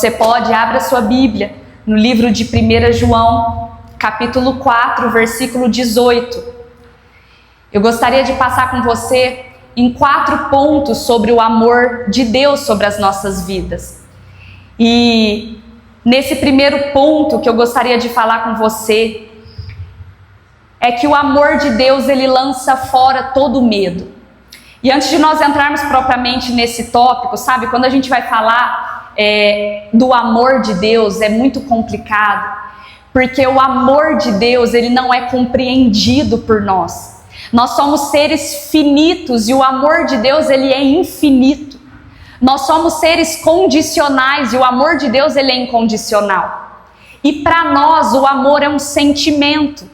Você pode, abra sua Bíblia no livro de 1 João, capítulo 4, versículo 18. Eu gostaria de passar com você em 4 pontos sobre o amor de Deus sobre as nossas vidas. E nesse primeiro ponto que eu gostaria de falar com você é que o amor de Deus, ele lança fora todo medo. E antes de nós entrarmos propriamente nesse tópico, sabe, quando a gente vai falar do amor de Deus, é muito complicado, porque o amor de Deus, ele não é compreendido por nós. Nós somos seres finitos e o amor de Deus, ele é infinito. Nós somos seres condicionais e o amor de Deus, ele é incondicional. E para nós, o amor é um sentimento.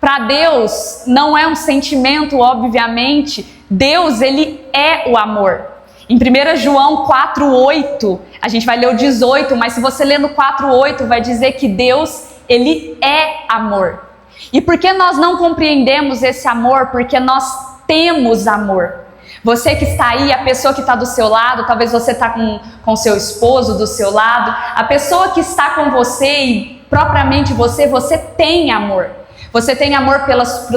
Para Deus, não é um sentimento, obviamente. Deus, ele é o amor. Em 1 João 4,8, a gente vai ler o 18, mas se você ler no 4,8, vai dizer que Deus, ele é amor. E por que nós não compreendemos esse amor? Porque nós temos amor. Você que está aí, a pessoa que está do seu lado, talvez você está com seu esposo do seu lado, a pessoa que está com você e propriamente você tem amor. Você tem amor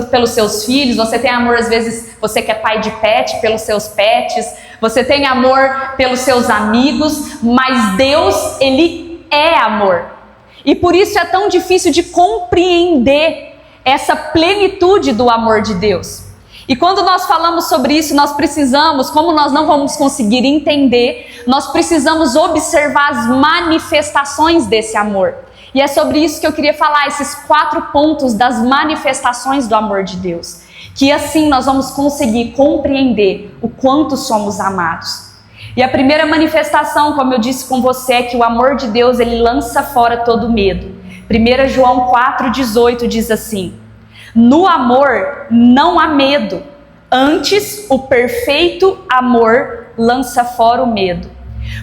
pelos seus filhos, você tem amor, às vezes, você que é pai de pet, pelos seus pets, você tem amor pelos seus amigos, mas Deus, ele é amor. E por isso é tão difícil de compreender essa plenitude do amor de Deus. E quando nós falamos sobre isso, nós precisamos, como nós não vamos conseguir entender, nós precisamos observar as manifestações desse amor. E é sobre isso que eu queria falar, esses 4 pontos das manifestações do amor de Deus. Que assim nós vamos conseguir compreender o quanto somos amados. E a primeira manifestação, como eu disse com você, é que o amor de Deus, ele lança fora todo medo. 1 João 4,18 diz assim: no amor não há medo, antes o perfeito amor lança fora o medo.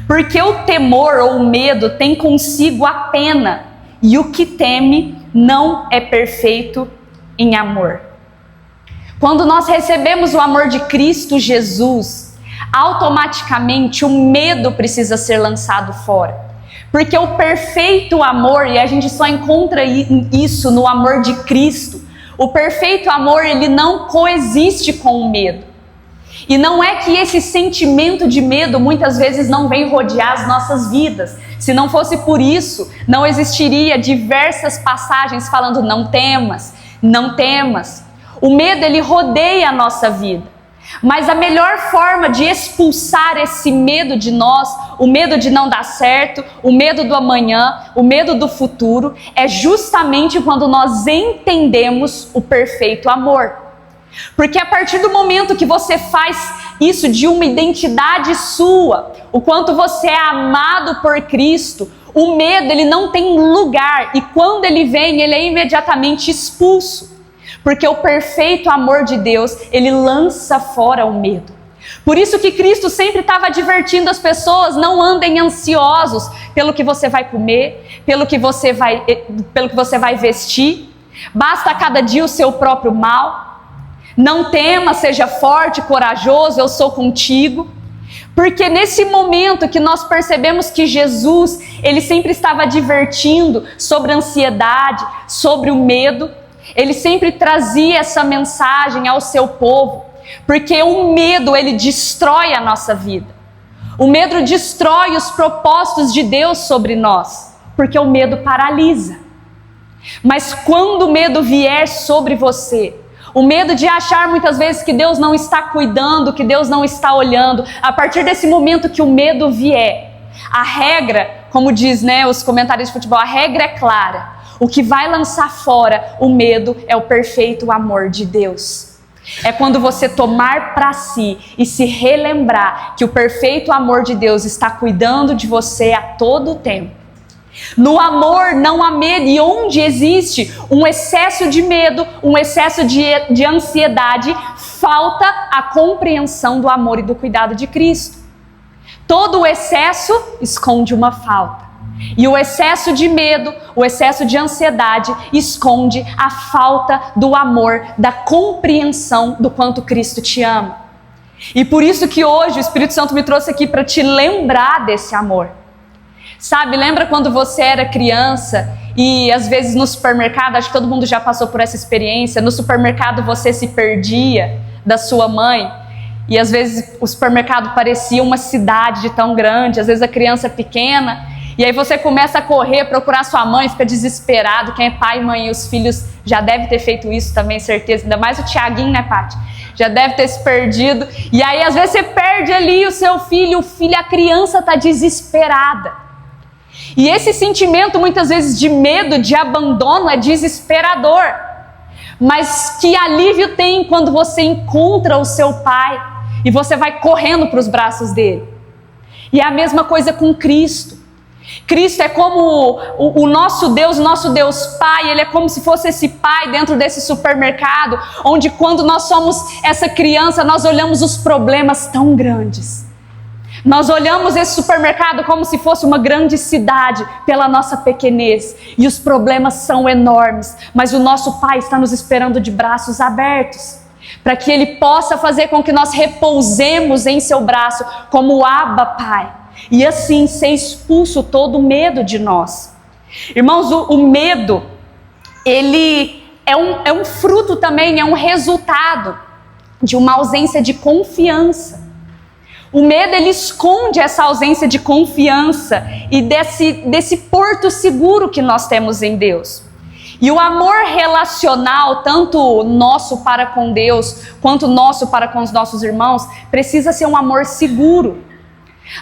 Porque o temor ou o medo tem consigo a pena, e o que teme não é perfeito em amor. Quando nós recebemos o amor de Cristo Jesus, automaticamente o medo precisa ser lançado fora. Porque o perfeito amor, e a gente só encontra isso no amor de Cristo, o perfeito amor, ele não coexiste com o medo. E não é que esse sentimento de medo muitas vezes não vem rodear as nossas vidas. Se não fosse por isso, não existiria diversas passagens falando não temas, não temas. O medo, ele rodeia a nossa vida. Mas a melhor forma de expulsar esse medo de nós, o medo de não dar certo, o medo do amanhã, o medo do futuro, é justamente quando nós entendemos o perfeito amor. Porque a partir do momento que você faz isso de uma identidade sua, o quanto você é amado por Cristo, o medo, ele não tem lugar, e quando ele vem, ele é imediatamente expulso. Porque o perfeito amor de Deus, ele lança fora o medo. Por isso que Cristo sempre estava advertindo as pessoas: não andem ansiosos pelo que você vai comer, pelo que você vai vestir. Basta a cada dia o seu próprio mal. Não tema, seja forte, corajoso, eu sou contigo. Porque nesse momento que nós percebemos que Jesus, ele sempre estava advertindo sobre a ansiedade, sobre o medo, ele sempre trazia essa mensagem ao seu povo, porque o medo, ele destrói a nossa vida. O medo destrói os propósitos de Deus sobre nós, porque o medo paralisa. Mas quando o medo vier sobre você, o medo de achar muitas vezes que Deus não está cuidando, que Deus não está olhando, a partir desse momento que o medo vier, a regra, como diz, os comentários de futebol, a regra é clara. O que vai lançar fora o medo é o perfeito amor de Deus. É quando você tomar para si e se relembrar que o perfeito amor de Deus está cuidando de você a todo tempo. No amor não há medo, e onde existe um excesso de medo, um excesso de ansiedade, falta a compreensão do amor e do cuidado de Cristo. Todo o excesso esconde uma falta. E o excesso de medo, o excesso de ansiedade esconde a falta do amor, da compreensão do quanto Cristo te ama. E por isso que hoje o Espírito Santo me trouxe aqui para te lembrar desse amor. Sabe, lembra quando você era criança e às vezes no supermercado, acho que todo mundo já passou por essa experiência, no supermercado você se perdia da sua mãe e às vezes o supermercado parecia uma cidade de tão grande, às vezes a criança é pequena e aí você começa a correr, procurar sua mãe, fica desesperado. Quem é pai, mãe e os filhos já deve ter feito isso também, certeza, ainda mais o Tiaguinho, né, Paty? Já deve ter se perdido e aí às vezes você perde ali o seu filho, a criança está desesperada. E esse sentimento muitas vezes de medo, de abandono é desesperador. Mas que alívio tem quando você encontra o seu pai e você vai correndo para os braços dele. E é a mesma coisa com Cristo. Cristo é como o nosso Deus Pai, Ele é como se fosse esse pai dentro desse supermercado, onde quando nós somos essa criança, nós olhamos os problemas tão grandes. Nós olhamos esse supermercado como se fosse uma grande cidade pela nossa pequenez. E os problemas são enormes. Mas o nosso Pai está nos esperando de braços abertos. Para que Ele possa fazer com que nós repousemos em seu braço como o Abba Pai. E assim ser expulso todo o medo de nós. Irmãos, o medo, ele é um fruto também, é um resultado de uma ausência de confiança. O medo, ele esconde essa ausência de confiança e desse porto seguro que nós temos em Deus. E o amor relacional, tanto nosso para com Deus, quanto nosso para com os nossos irmãos, precisa ser um amor seguro.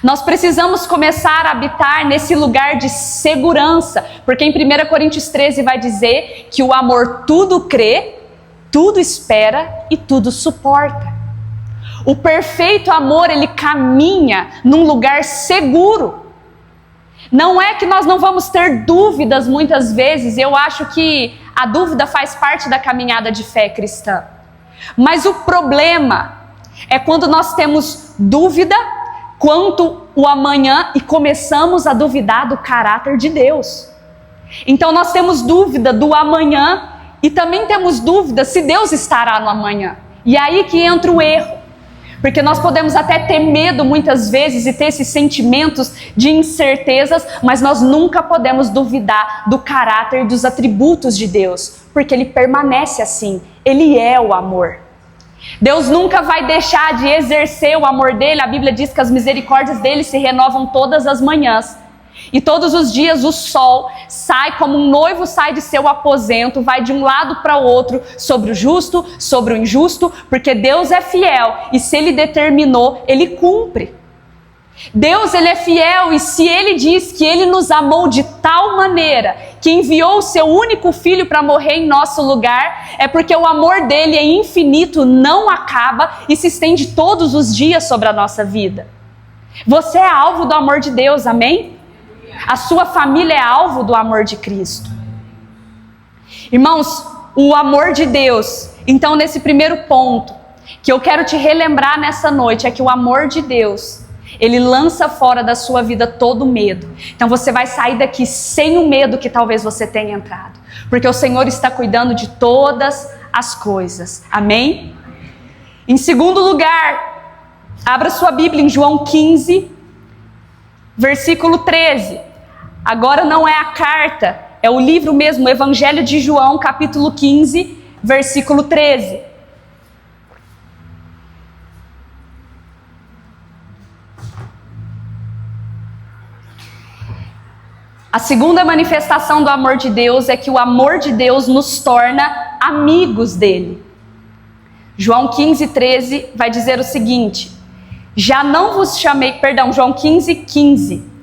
Nós precisamos começar a habitar nesse lugar de segurança, porque em 1 Coríntios 13 vai dizer que o amor tudo crê, tudo espera e tudo suporta. O perfeito amor, ele caminha num lugar seguro. Não é que nós não vamos ter dúvidas muitas vezes, eu acho que a dúvida faz parte da caminhada de fé cristã. Mas o problema é quando nós temos dúvida quanto o amanhã e começamos a duvidar do caráter de Deus. Então nós temos dúvida do amanhã e também temos dúvida se Deus estará no amanhã. E aí que entra o erro. Porque nós podemos até ter medo muitas vezes e ter esses sentimentos de incertezas, mas nós nunca podemos duvidar do caráter e dos atributos de Deus, porque Ele permanece assim, Ele é o amor. Deus nunca vai deixar de exercer o amor dele. A Bíblia diz que as misericórdias dele se renovam todas as manhãs. E todos os dias o sol sai como um noivo sai de seu aposento, vai de um lado para o outro, sobre o justo, sobre o injusto, porque Deus é fiel e se Ele determinou, Ele cumpre. Deus, Ele é fiel e se Ele diz que Ele nos amou de tal maneira que enviou o seu único filho para morrer em nosso lugar, é porque o amor dele é infinito, não acaba e se estende todos os dias sobre a nossa vida. Você é alvo do amor de Deus, amém? A sua família é alvo do amor de Cristo. Irmãos, o amor de Deus, então nesse primeiro ponto, que eu quero te relembrar nessa noite, é que o amor de Deus, Ele lança fora da sua vida todo o medo. Então você vai sair daqui sem o medo que talvez você tenha entrado. Porque o Senhor está cuidando de todas as coisas. Amém? Em segundo lugar, abra sua Bíblia em João 15, versículo 13. Agora não é a carta, é o livro mesmo, o Evangelho de João, capítulo 15, versículo 13. A segunda manifestação do amor de Deus é que o amor de Deus nos torna amigos dele. João 15, 13 vai dizer o seguinte: João 15, 15.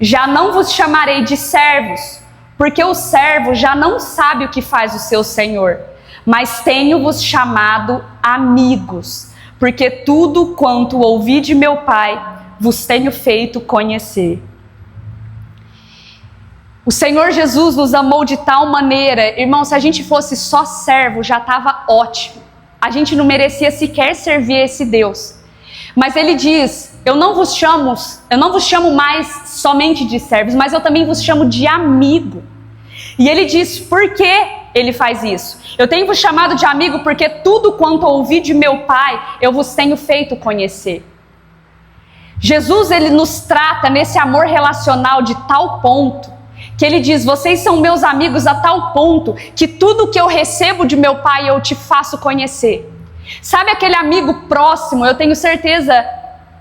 Já não vos chamarei de servos, porque o servo já não sabe o que faz o seu senhor, mas tenho-vos chamado amigos, porque tudo quanto ouvi de meu Pai vos tenho feito conhecer. O Senhor Jesus nos amou de tal maneira, irmão, se a gente fosse só servo já estava ótimo. A gente não merecia sequer servir esse Deus. Mas Ele diz, eu não vos chamo mais somente de servos, mas eu também vos chamo de amigo. E Ele diz, por que Ele faz isso? Eu tenho vos chamado de amigo porque tudo quanto ouvi de meu Pai, eu vos tenho feito conhecer. Jesus, ele nos trata nesse amor relacional de tal ponto, que ele diz, vocês são meus amigos a tal ponto, que tudo que eu recebo de meu Pai eu te faço conhecer. Sabe aquele amigo próximo? Eu tenho certeza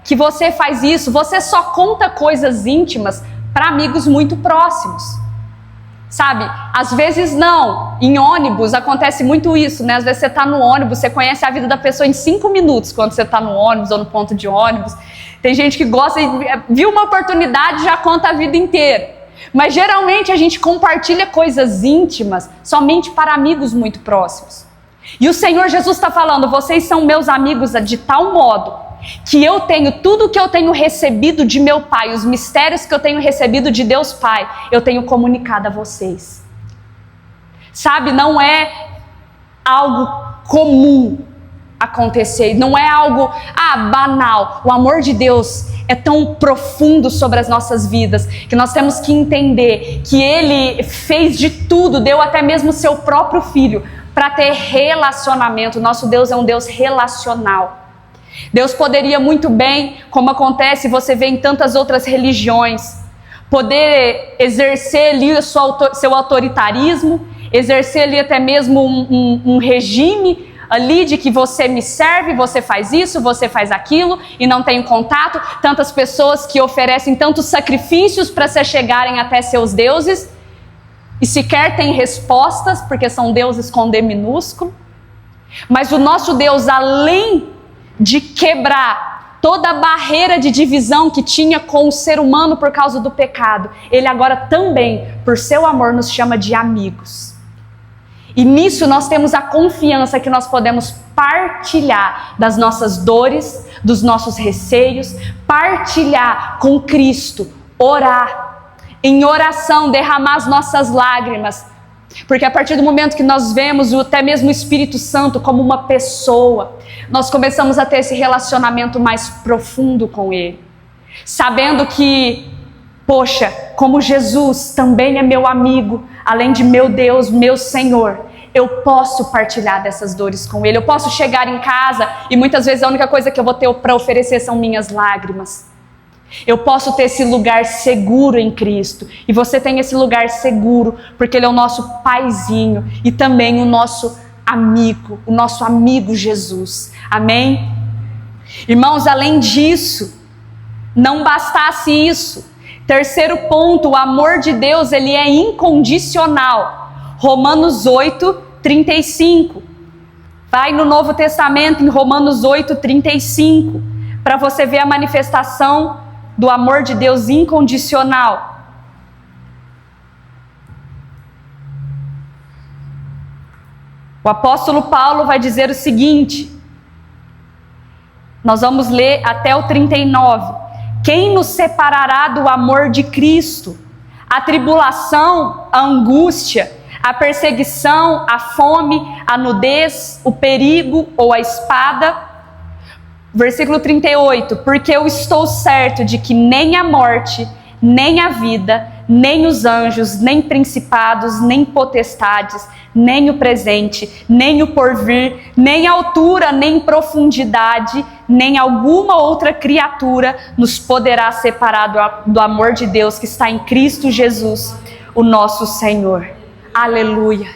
que você faz isso, você só conta coisas íntimas para amigos muito próximos. Sabe, às vezes não, em ônibus acontece muito isso, né? Às vezes você está no ônibus, você conhece a vida da pessoa em 5 minutos, quando você está no ônibus ou no ponto de ônibus. Tem gente que gosta, viu uma oportunidade e já conta a vida inteira. Mas geralmente a gente compartilha coisas íntimas somente para amigos muito próximos. E o Senhor Jesus está falando, vocês são meus amigos de tal modo que eu tenho tudo que eu tenho recebido de meu Pai, os mistérios que eu tenho recebido de Deus Pai, eu tenho comunicado a vocês. Sabe, não é algo comum acontecer, não é algo banal. O amor de Deus é tão profundo sobre as nossas vidas, que nós temos que entender que Ele fez de tudo, deu até mesmo seu próprio Filho, para ter relacionamento. Nosso Deus é um Deus relacional. Deus poderia muito bem, como acontece, você vê em tantas outras religiões, poder exercer ali seu autoritarismo, exercer ali até mesmo um regime ali de que você me serve, você faz isso, você faz aquilo e não tem contato. Tantas pessoas que oferecem tantos sacrifícios para se chegarem até seus deuses e sequer têm respostas, porque são deuses com D minúsculo. Mas o nosso Deus, além de quebrar toda a barreira de divisão que tinha com o ser humano por causa do pecado, Ele agora também, por seu amor, nos chama de amigos. E nisso nós temos a confiança que nós podemos partilhar das nossas dores, dos nossos receios, partilhar com Cristo, orar, em oração, derramar as nossas lágrimas. Porque a partir do momento que nós vemos até mesmo o Espírito Santo como uma pessoa, nós começamos a ter esse relacionamento mais profundo com Ele. Sabendo que, poxa, como Jesus também é meu amigo, além de meu Deus, meu Senhor, eu posso partilhar dessas dores com Ele. Eu posso chegar em casa e muitas vezes a única coisa que eu vou ter para oferecer são minhas lágrimas. Eu posso ter esse lugar seguro em Cristo. E você tem esse lugar seguro porque Ele é o nosso paizinho e também o nosso amigo Jesus. Amém? Irmãos, além disso, não bastasse isso. Terceiro ponto, o amor de Deus, ele é incondicional. Romanos 8:35. Vai no Novo Testamento, em Romanos 8:35, para você ver a manifestação do amor de Deus incondicional. O apóstolo Paulo vai dizer o seguinte, nós vamos ler até o 39. Quem nos separará do amor de Cristo? A tribulação, a angústia, a perseguição, a fome, a nudez, o perigo ou a espada? Versículo 38, porque eu estou certo de que nem a morte, nem a vida, nem os anjos, nem principados, nem potestades, nem o presente, nem o porvir, nem altura, nem profundidade, nem alguma outra criatura nos poderá separar do amor de Deus que está em Cristo Jesus, o nosso Senhor. Aleluia!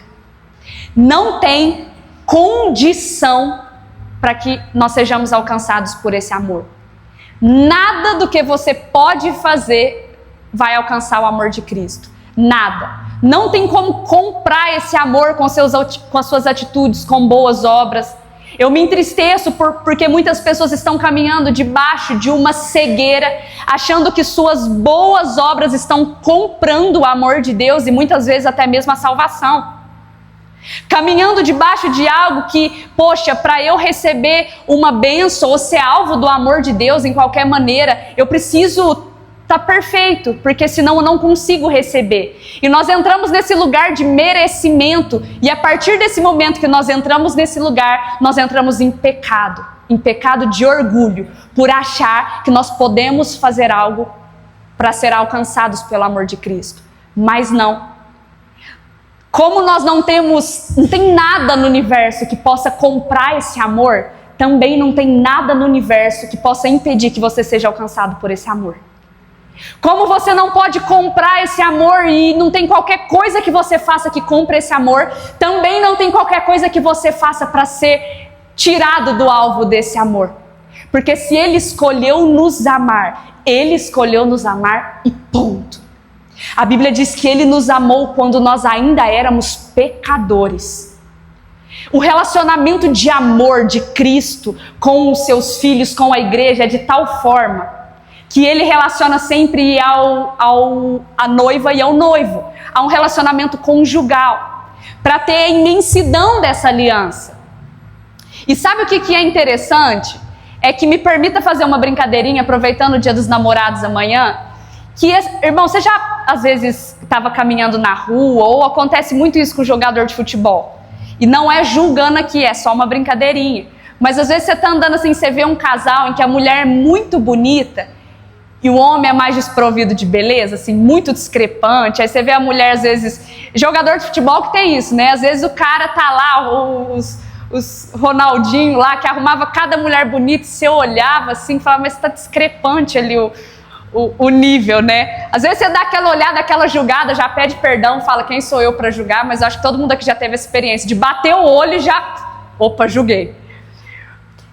Não tem condição para que nós sejamos alcançados por esse amor. Nada do que você pode fazer vai alcançar o amor de Cristo. Nada. Não tem como comprar esse amor com as suas atitudes, com boas obras. Eu me entristeço porque muitas pessoas estão caminhando debaixo de uma cegueira, achando que suas boas obras estão comprando o amor de Deus e muitas vezes até mesmo a salvação. Caminhando debaixo de algo que, poxa, para eu receber uma bênção ou ser alvo do amor de Deus em qualquer maneira, eu preciso estar perfeito, porque senão eu não consigo receber. E nós entramos nesse lugar de merecimento, e a partir desse momento que nós entramos nesse lugar, nós entramos em pecado de orgulho, por achar que nós podemos fazer algo para ser alcançados pelo amor de Cristo. Mas não. Como nós não tem nada no universo que possa comprar esse amor, também não tem nada no universo que possa impedir que você seja alcançado por esse amor. Como você não pode comprar esse amor e não tem qualquer coisa que você faça que compre esse amor, também não tem qualquer coisa que você faça para ser tirado do alvo desse amor. Porque se Ele escolheu nos amar, Ele escolheu nos amar e ponto. A Bíblia diz que Ele nos amou quando nós ainda éramos pecadores. O relacionamento de amor de Cristo com os seus filhos, com a igreja, é de tal forma que Ele relaciona sempre a noiva e ao noivo. Há um relacionamento conjugal, para ter a imensidão dessa aliança. E sabe o que é interessante? É que me permita fazer uma brincadeirinha, aproveitando o Dia dos Namorados amanhã, que, irmão, você já às vezes estava caminhando na rua, ou acontece muito isso com o jogador de futebol, e não é julgando aqui, é só uma brincadeirinha, mas às vezes você está andando assim, você vê um casal em que a mulher é muito bonita, e o homem é mais desprovido de beleza, assim, muito discrepante. Aí você vê a mulher, às vezes, jogador de futebol que tem isso, né? Às vezes o cara tá lá, os Ronaldinho lá, que arrumava cada mulher bonita, e você olhava assim, falava, mas tá discrepante ali o nível, né? Às vezes você dá aquela olhada, aquela julgada, já pede perdão, fala, quem sou eu para julgar? Mas eu acho que todo mundo aqui já teve essa experiência de bater o olho e já, opa, julguei.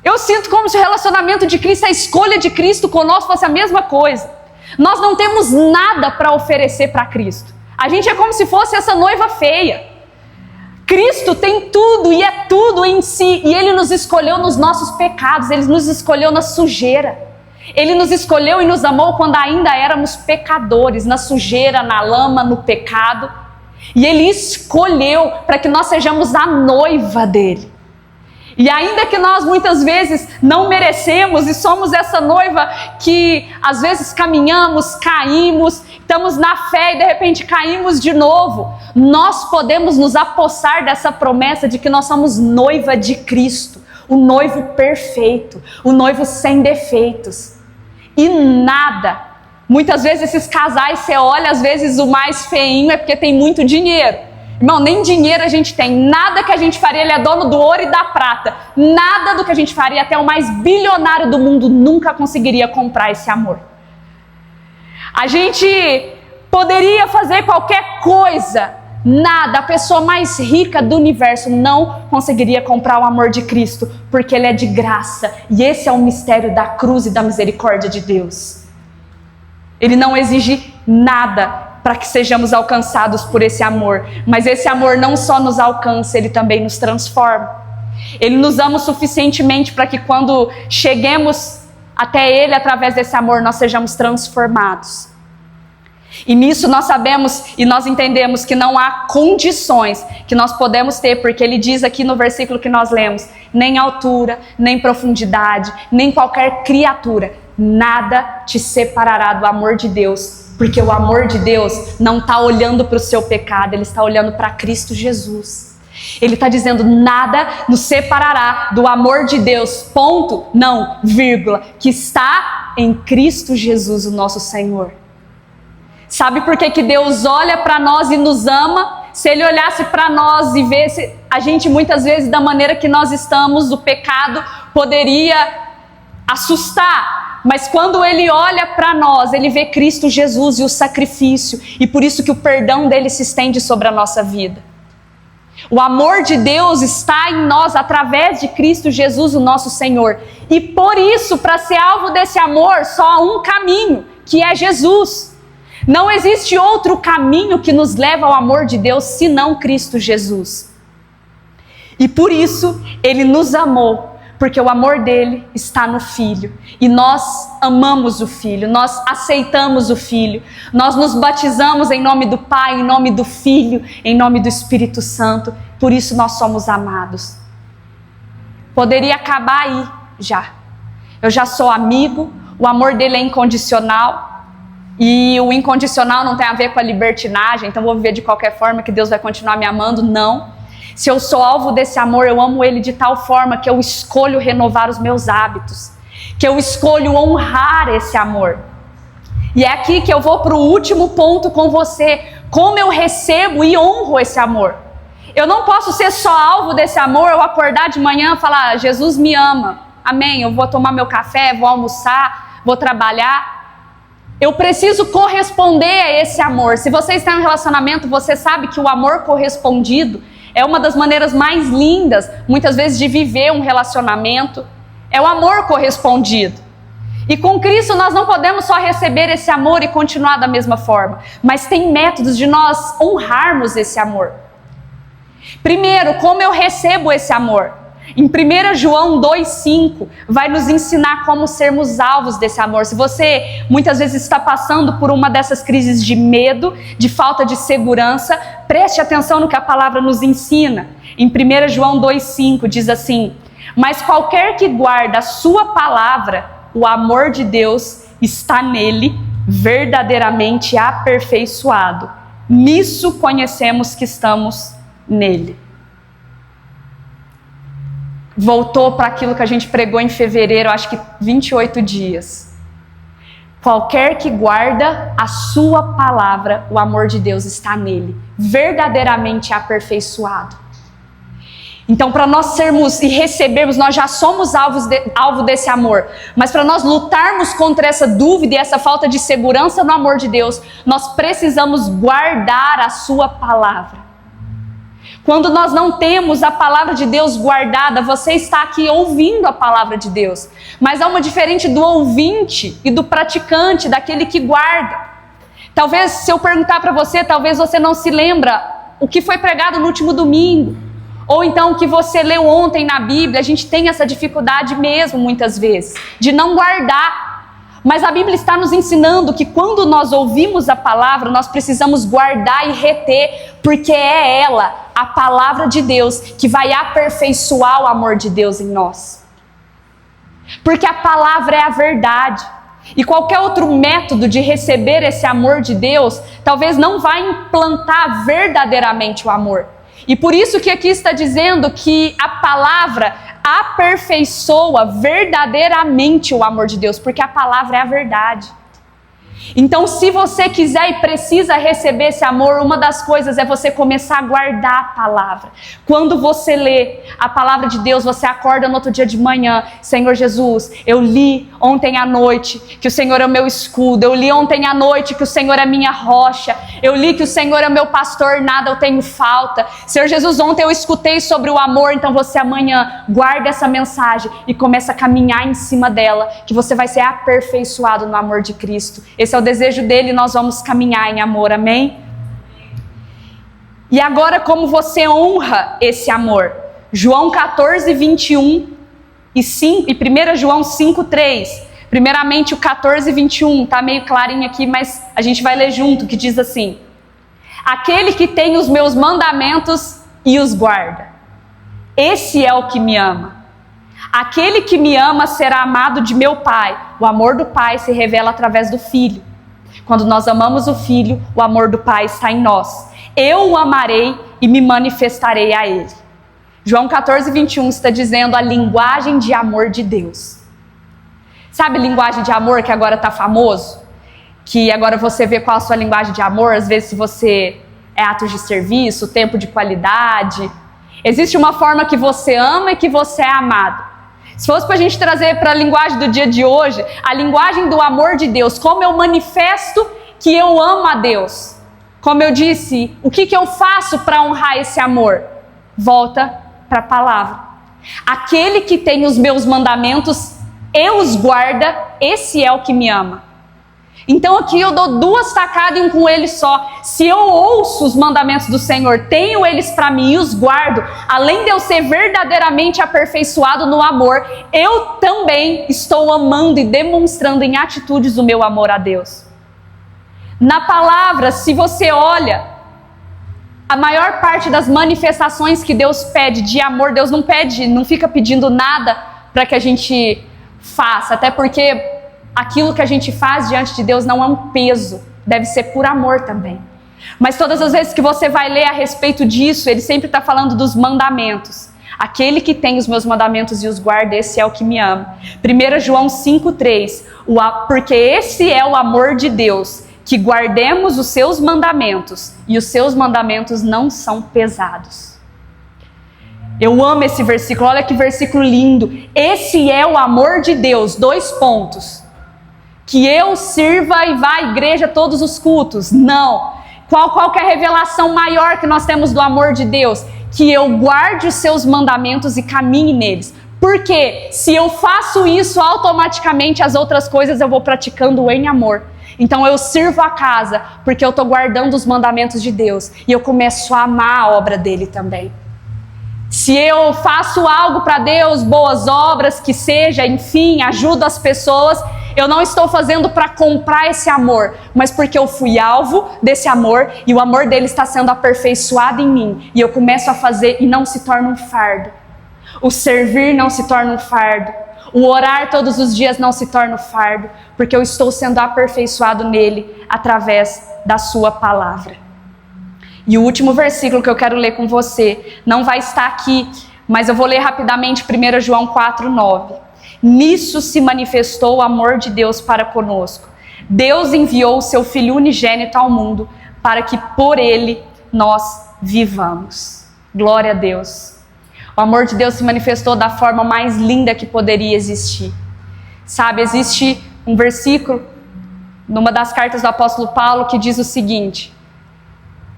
Eu sinto como se o relacionamento de Cristo, a escolha de Cristo conosco fosse a mesma coisa. Nós não temos nada para oferecer para Cristo. A gente é como se fosse essa noiva feia. Cristo tem tudo e é tudo em si. E Ele nos escolheu nos nossos pecados, Ele nos escolheu na sujeira. Ele nos escolheu e nos amou quando ainda éramos pecadores, na sujeira, na lama, no pecado. E Ele escolheu para que nós sejamos a noiva dEle. E ainda que nós muitas vezes não merecemos e somos essa noiva que às vezes caminhamos, caímos, estamos na fé e de repente caímos de novo, nós podemos nos apossar dessa promessa de que nós somos noiva de Cristo, o noivo perfeito, o noivo sem defeitos. E nada, muitas vezes esses casais, você olha, às vezes o mais feinho é porque tem muito dinheiro. Irmão, nem dinheiro a gente tem, nada que a gente faria, ele é dono do ouro e da prata, nada do que a gente faria, até o mais bilionário do mundo nunca conseguiria comprar esse amor. A gente poderia fazer qualquer coisa, nada, a pessoa mais rica do universo não conseguiria comprar o amor de Cristo, porque Ele é de graça, e esse é o mistério da cruz e da misericórdia de Deus. Ele não exige nada para que sejamos alcançados por esse amor, mas esse amor não só nos alcança, Ele também nos transforma. Ele nos ama o suficientemente para que quando cheguemos até Ele, através desse amor, nós sejamos transformados. E nisso nós sabemos e nós entendemos que não há condições que nós podemos ter, porque Ele diz aqui no versículo que nós lemos, nem altura, nem profundidade, nem qualquer criatura, nada te separará do amor de Deus, porque o amor de Deus não está olhando para o seu pecado, Ele está olhando para Cristo Jesus. Ele está dizendo, nada nos separará do amor de Deus, ponto, não, vírgula, que está em Cristo Jesus, o nosso Senhor. Sabe por que Deus olha para nós e nos ama? Se Ele olhasse para nós e visse a gente muitas vezes da maneira que nós estamos, o pecado poderia assustar. Mas quando Ele olha para nós, Ele vê Cristo Jesus e o sacrifício. E por isso que o perdão dEle se estende sobre a nossa vida. O amor de Deus está em nós através de Cristo Jesus, o nosso Senhor. E por isso, para ser alvo desse amor, só há um caminho, que é Jesus. Não existe outro caminho que nos leva ao amor de Deus, senão Cristo Jesus. E por isso, Ele nos amou. Porque o amor dele está no Filho, e nós amamos o Filho, nós aceitamos o Filho, nós nos batizamos em nome do Pai, em nome do Filho, em nome do Espírito Santo, por isso nós somos amados. Poderia acabar aí já, eu já sou amigo, o amor dele é incondicional, e o incondicional não tem a ver com a libertinagem, então vou viver de qualquer forma que Deus vai continuar me amando, não. Se eu sou alvo desse amor, eu amo Ele de tal forma que eu escolho renovar os meus hábitos, que eu escolho honrar esse amor. E é aqui que eu vou para o último ponto com você, como eu recebo e honro esse amor. Eu não posso ser só alvo desse amor, eu acordar de manhã e falar, Jesus me ama, amém, eu vou tomar meu café, vou almoçar, vou trabalhar. Eu preciso corresponder a esse amor. Se você está em um relacionamento, você sabe que o amor correspondido é uma das maneiras mais lindas, muitas vezes, de viver um relacionamento. É o amor correspondido. E com Cristo nós não podemos só receber esse amor e continuar da mesma forma, mas tem métodos de nós honrarmos esse amor. Primeiro, como eu recebo esse amor? Em 1 João 2,5 vai nos ensinar como sermos alvos desse amor. Se você muitas vezes está passando por uma dessas crises de medo, de falta de segurança, preste atenção no que a palavra nos ensina. Em 1 João 2,5 diz assim: mas qualquer que guarda a sua palavra, o amor de Deus está nele, verdadeiramente aperfeiçoado. Nisso conhecemos que estamos nele. Voltou para aquilo que a gente pregou em fevereiro, acho que 28 dias. Qualquer que guarda a sua palavra, o amor de Deus está nele, verdadeiramente aperfeiçoado. Então, para nós sermos e recebermos, nós já somos alvo desse amor, mas para nós lutarmos contra essa dúvida e essa falta de segurança no amor de Deus, nós precisamos guardar a sua palavra. Quando nós não temos a palavra de Deus guardada, você está aqui ouvindo a palavra de Deus, mas há uma diferença do ouvinte e do praticante, daquele que guarda. Talvez, se eu perguntar para você, talvez você não se lembra o que foi pregado no último domingo, ou então o que você leu ontem na Bíblia. A gente tem essa dificuldade mesmo, muitas vezes, de não guardar. Mas a Bíblia está nos ensinando que quando nós ouvimos a palavra, nós precisamos guardar e reter, porque é ela, a palavra de Deus, que vai aperfeiçoar o amor de Deus em nós. Porque a palavra é a verdade. E qualquer outro método de receber esse amor de Deus, talvez não vai implantar verdadeiramente o amor. E por isso que aqui está dizendo que a palavra aperfeiçoa verdadeiramente o amor de Deus, porque a palavra é a verdade. Então, se você quiser e precisa receber esse amor, uma das coisas é você começar a guardar a palavra. Quando você lê a palavra de Deus, você acorda no outro dia de manhã: Senhor Jesus, eu li ontem à noite que o Senhor é o meu escudo, eu li ontem à noite que o Senhor é minha rocha, eu li que o Senhor é meu pastor, nada eu tenho falta. Senhor Jesus, ontem eu escutei sobre o amor, então você amanhã guarda essa mensagem e começa a caminhar em cima dela, que você vai ser aperfeiçoado no amor de Cristo. Esse é o desejo dele, nós vamos caminhar em amor, amém? E agora, como você honra esse amor? João 14, 21 e 1 João 5, 3. Primeiramente o 14, 21, tá meio clarinho aqui, mas a gente vai ler junto, que diz assim: aquele que tem os meus mandamentos e os guarda, esse é o que me ama. Aquele que me ama será amado de meu Pai. O amor do Pai se revela através do Filho. Quando nós amamos o Filho, o amor do Pai está em nós. Eu o amarei e me manifestarei a Ele. João 14, 21 está dizendo a linguagem de amor de Deus. Sabe linguagem de amor que agora está famoso? Que agora você vê qual a sua linguagem de amor. Às vezes, se você é atos de serviço, tempo de qualidade. Existe uma forma que você ama e que você é amado. Se fosse para a gente trazer para a linguagem do dia de hoje, a linguagem do amor de Deus, como eu manifesto que eu amo a Deus. Como eu disse, o que eu faço para honrar esse amor? Volta para a palavra. Aquele que tem os meus mandamentos e os guarda, esse é o que me ama. Então aqui eu dou duas tacadas em um coelho só. Se eu ouço os mandamentos do Senhor, tenho eles para mim e os guardo, além de eu ser verdadeiramente aperfeiçoado no amor, eu também estou amando e demonstrando em atitudes o meu amor a Deus. Na palavra, se você olha, a maior parte das manifestações que Deus pede de amor, Deus não pede, não fica pedindo nada para que a gente faça, até porque aquilo que a gente faz diante de Deus não é um peso, deve ser por amor também. Mas todas as vezes que você vai ler a respeito disso, ele sempre está falando dos mandamentos. Aquele que tem os meus mandamentos e os guarda, esse é o que me ama. 1 João 5,3, porque esse é o amor de Deus, que guardemos os seus mandamentos, e os seus mandamentos não são pesados. Eu amo esse versículo, olha que versículo lindo. Esse é o amor de Deus, 2 pontos. Que eu sirva e vá à igreja todos os cultos. Não. Qual que é a revelação maior que nós temos do amor de Deus? Que eu guarde os seus mandamentos e caminhe neles. Porque se eu faço isso, automaticamente as outras coisas eu vou praticando em amor. Então eu sirvo a casa porque eu estou guardando os mandamentos de Deus. E eu começo a amar a obra dele também. Se eu faço algo para Deus, boas obras, que seja, enfim, ajudo as pessoas, eu não estou fazendo para comprar esse amor, mas porque eu fui alvo desse amor e o amor dele está sendo aperfeiçoado em mim. E eu começo a fazer e não se torna um fardo. O servir não se torna um fardo. O orar todos os dias não se torna um fardo, porque eu estou sendo aperfeiçoado nele através da sua palavra. E o último versículo que eu quero ler com você, não vai estar aqui, mas eu vou ler rapidamente 1 João 4:9. Nisso se manifestou o amor de Deus para conosco. Deus enviou o seu Filho unigênito ao mundo para que por ele nós vivamos. Glória a Deus. O amor de Deus se manifestou da forma mais linda que poderia existir. Sabe, existe um versículo numa das cartas do apóstolo Paulo que diz o seguinte: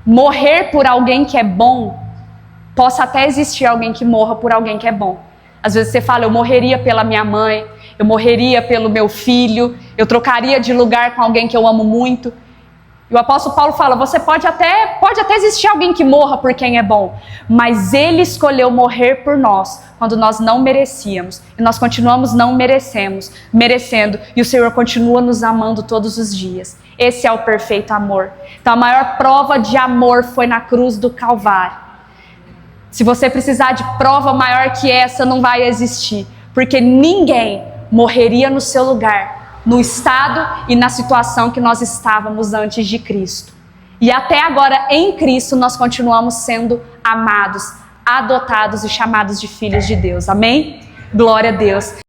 morrer por alguém que é bom, possa até existir alguém que morra por alguém que é bom. Às vezes você fala, eu morreria pela minha mãe, eu morreria pelo meu filho, eu trocaria de lugar com alguém que eu amo muito. E o apóstolo Paulo fala, você pode até existir alguém que morra por quem é bom, mas ele escolheu morrer por nós, quando nós não merecíamos. E nós continuamos não merecendo, e o Senhor continua nos amando todos os dias. Esse é o perfeito amor. Então a maior prova de amor foi na cruz do Calvário. Se você precisar de prova maior que essa, não vai existir. Porque ninguém morreria no seu lugar, no estado e na situação que nós estávamos antes de Cristo. E até agora, em Cristo, nós continuamos sendo amados, adotados e chamados de filhos de Deus. Amém? Glória a Deus.